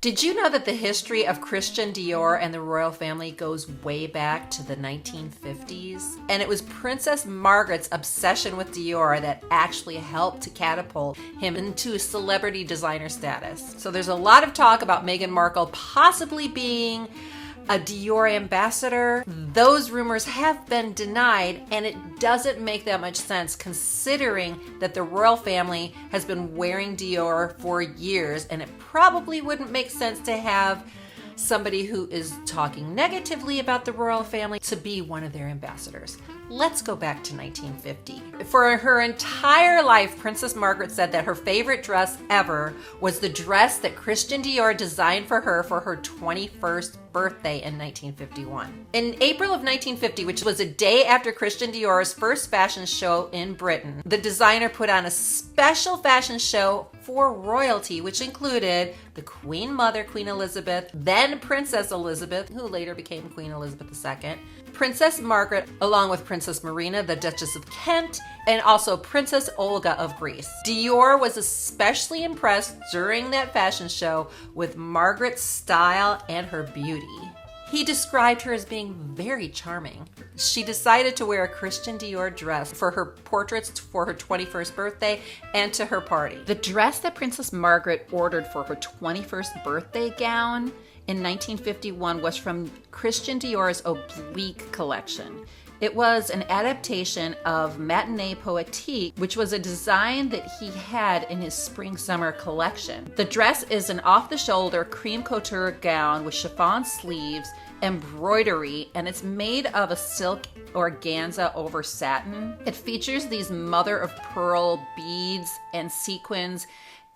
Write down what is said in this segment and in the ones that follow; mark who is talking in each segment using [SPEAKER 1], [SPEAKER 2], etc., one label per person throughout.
[SPEAKER 1] Did you know that the history of Christian Dior and the royal family goes way back to the 1950s? And it was Princess Margaret's obsession with Dior that actually helped to catapult him into celebrity designer status. So there's a lot of talk about Meghan Markle possibly being a Dior ambassador. Those rumors have been denied, and it doesn't make that much sense considering that the royal family has been wearing Dior for years, and it probably wouldn't make sense to have somebody who is talking negatively about the royal family to be one of their ambassadors. Let's go back to 1950. For her entire life, Princess Margaret said that her favorite dress ever was the dress that Christian Dior designed for her 21st birthday in 1951. In April of 1950, which was a day after Christian Dior's first fashion show in Britain, the designer put on a special fashion show for royalty, which included the Queen Mother, Queen Elizabeth, then Princess Elizabeth, who later became Queen Elizabeth II, Princess Margaret, along with Princess Marina, the Duchess of Kent, and also Princess Olga of Greece. Dior was especially impressed during that fashion show with Margaret's style and her beauty. He described her as being very charming. She decided to wear a Christian Dior dress for her portraits for her 21st birthday and to her party. The dress that Princess Margaret ordered for her 21st birthday gown in 1951 was from Christian Dior's Oblique collection. It was an adaptation of Matinee Poetique, which was a design that he had in his spring-summer collection. The dress is an off-the-shoulder cream couture gown with chiffon sleeves, embroidery, and it's made of a silk organza over satin. It features these mother-of-pearl beads and sequins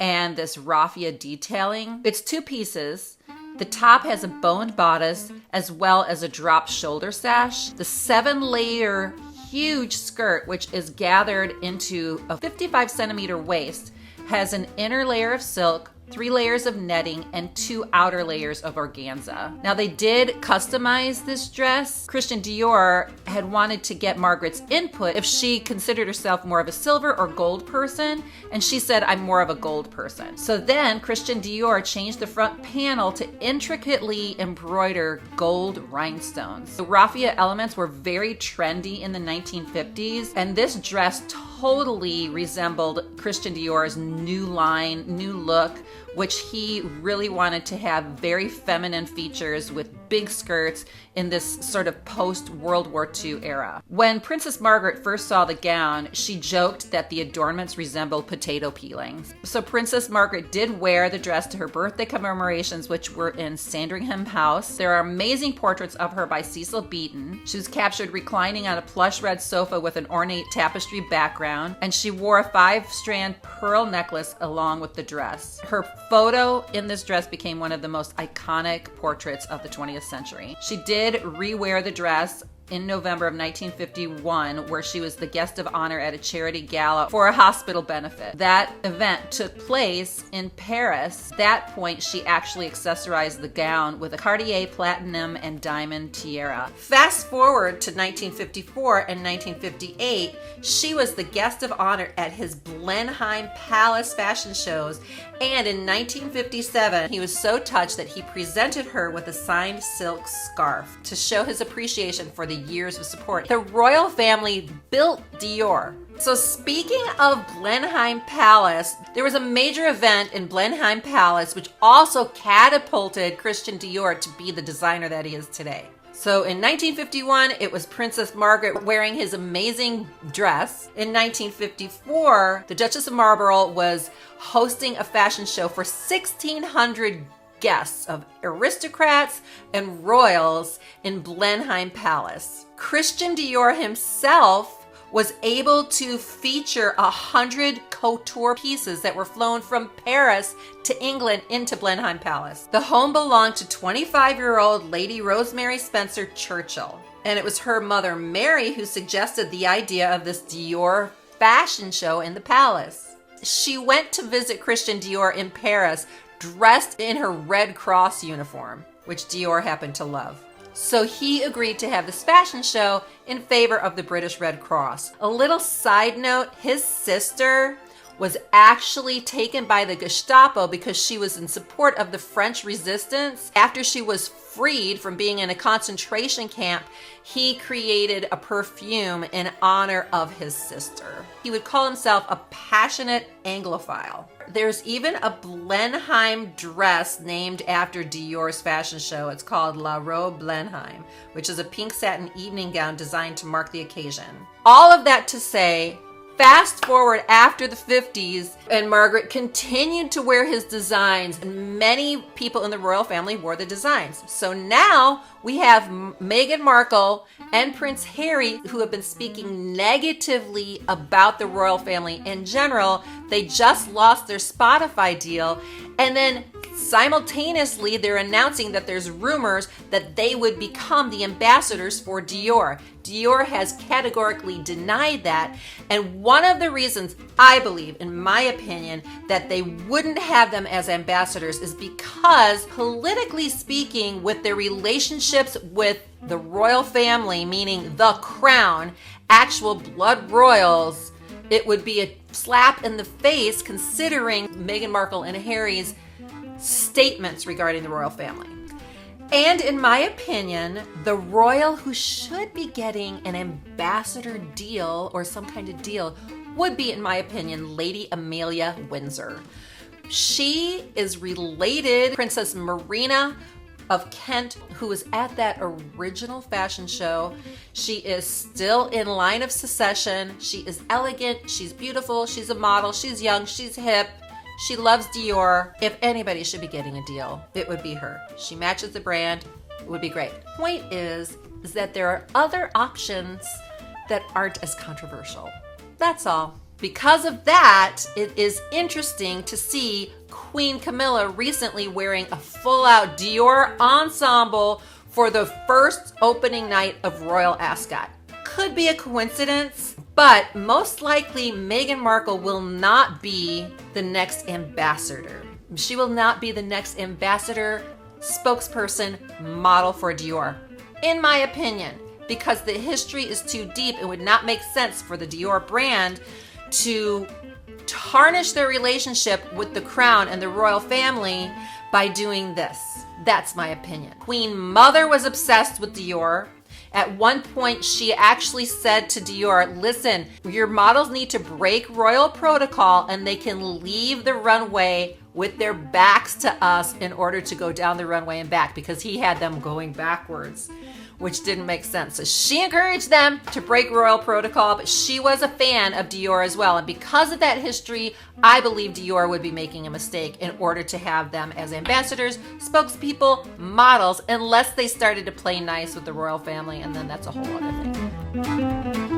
[SPEAKER 1] and this raffia detailing. It's two pieces. The top has a boned bodice as well as a drop shoulder sash. The 7-layer huge skirt, which is gathered into a 55 centimeter waist, has an inner layer of silk, 3 layers of netting, and 2 outer layers of organza. Now, they did customize this dress. Christian Dior had wanted to get Margaret's input if she considered herself more of a silver or gold person, and she said, I'm more of a gold person. So then Christian Dior changed the front panel to intricately embroider gold rhinestones. The raffia elements were very trendy in the 1950s, and this dress totally resembled Christian Dior's new line, new look, which he really wanted to have very feminine features with big skirts in this sort of post-World War II era. When Princess Margaret first saw the gown, she joked that the adornments resembled potato peelings. So Princess Margaret did wear the dress to her birthday commemorations, which were in Sandringham House. There are amazing portraits of her by Cecil Beaton. She was captured reclining on a plush red sofa with an ornate tapestry background, and she wore a 5-strand pearl necklace along with the dress. Her photo in this dress became one of the most iconic portraits of the 20th century. She did re-wear the dress in November of 1951, where she was the guest of honor at a charity gala for a hospital benefit. That event took place in Paris. At that point, she actually accessorized the gown with a Cartier platinum and diamond tiara. Fast forward to 1954 and 1958, she was the guest of honor at his Blenheim Palace fashion shows, and in 1957, he was so touched that he presented her with a signed silk scarf to show his appreciation for the years of support. The royal family built Dior. So speaking of Blenheim Palace, there was a major event in Blenheim Palace which also catapulted Christian Dior to be the designer that he is today. So in 1951, it was Princess Margaret wearing his amazing dress. In 1954, the Duchess of Marlborough was hosting a fashion show for 1,600 guests of aristocrats and royals in Blenheim Palace. Christian Dior himself was able to feature 100 couture pieces that were flown from Paris to England into Blenheim Palace. The home belonged to 25-year-old Lady Rosemary Spencer Churchill, and it was her mother Mary who suggested the idea of this Dior fashion show in the palace. She went to visit Christian Dior in Paris dressed in her Red Cross uniform, which Dior happened to love. So he agreed to have this fashion show in favor of the British Red Cross. A little side note, his sister was actually taken by the Gestapo because she was in support of the French resistance. After she was freed from being in a concentration camp, he created a perfume in honor of his sister. He would call himself a passionate Anglophile. There's even a Blenheim dress named after Dior's fashion show. It's called La Robe Blenheim, which is a pink satin evening gown designed to mark the occasion. All of that to say, fast forward after the 50s, and Margaret continued to wear his designs, and many people in the royal family wore the designs. So now we have Meghan Markle and Prince Harry, who have been speaking negatively about the royal family in general. They just lost their Spotify deal, and then simultaneously they're announcing that there's rumors that they would become the ambassadors for Dior. Dior has categorically denied that, and one of the reasons I believe, in my opinion, that they wouldn't have them as ambassadors is because, politically speaking, with their relationships with the royal family, meaning the crown, actual blood royals, it would be a slap in the face considering Meghan Markle and Harry's statements regarding the royal family. And in my opinion, the royal who should be getting an ambassador deal or some kind of deal would be, in my opinion, Lady Amelia Windsor. She is related to Princess Marina of Kent, who was at that original fashion show. She is still in line of succession. She is elegant, she's beautiful, she's a model, she's young, she's hip. She loves Dior. If anybody should be getting a deal, it would be her. She matches the brand. It would be great. Point is that there are other options that aren't as controversial. That's all. Because of that, it is interesting to see Queen Camilla recently wearing a full-out Dior ensemble for the first opening night of Royal Ascot. Could be a coincidence, but most likely Meghan Markle will not be the next ambassador. She will not be the next ambassador, spokesperson, model for Dior, in my opinion, because the history is too deep. It would not make sense for the Dior brand to tarnish their relationship with the crown and the royal family by doing this. That's my opinion. Queen Mother was obsessed with Dior. At one point, she actually said to Dior, listen, your models need to break royal protocol and they can leave the runway with their backs to us in order to go down the runway and back, because he had them going backwards, which didn't make sense. So she encouraged them to break royal protocol, but she was a fan of Dior as well. And because of that history, I believe Dior would be making a mistake in order to have them as ambassadors, spokespeople, models, unless they started to play nice with the royal family, and then that's a whole other thing.